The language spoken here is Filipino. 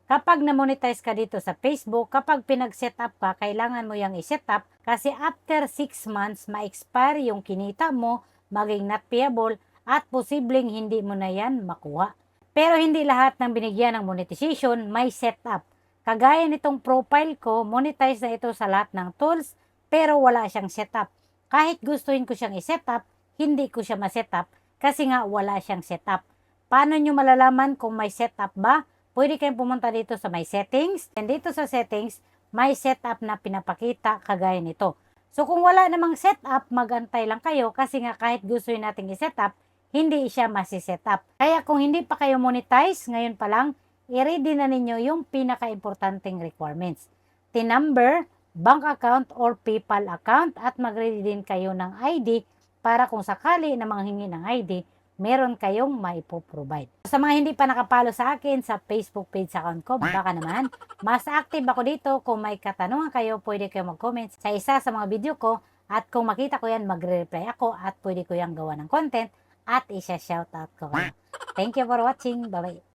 Kapag na-monetize ka dito sa Facebook, kapag pinag-set up ka, kailangan mo yung i-set up kasi after 6 months, ma-expire yung kinita mo, maging not payable at posibleng hindi mo na yan makuha. Pero hindi lahat ng binigyan ng monetization may set up. Kagaya nitong profile ko, monetize na ito sa lahat ng tools pero wala siyang setup. Kahit gustuin ko siyang i-set up, hindi ko siya ma-set up kasi nga wala siyang setup. Paano nyo malalaman kung may setup ba? Pwede kayong pumunta dito sa may settings. And dito sa settings, may setup na pinapakita kagaya nito. So kung wala namang setup, magantay lang kayo kasi nga kahit gusto nating i-setup, hindi siya masi-setup. Kaya kung hindi pa kayo monetize, ngayon pa lang, i-ready na ninyo yung pinaka-importanting requirements. TIN number, bank account or PayPal account at mag-ready din kayo ng ID para kung sakali na manghingi ng ID, meron kayong maipoprovide. Sa mga hindi pa nakapalo sa akin sa Facebook page account ko, baka naman, mas active ako dito. Kung may katanungan kayo, pwede kayo mag-comment sa isa sa mga video ko at kung makita ko yan, magre-reply ako at pwede ko yung gawa ng content at isa-shoutout ko kayo. Thank you for watching. Bye-bye.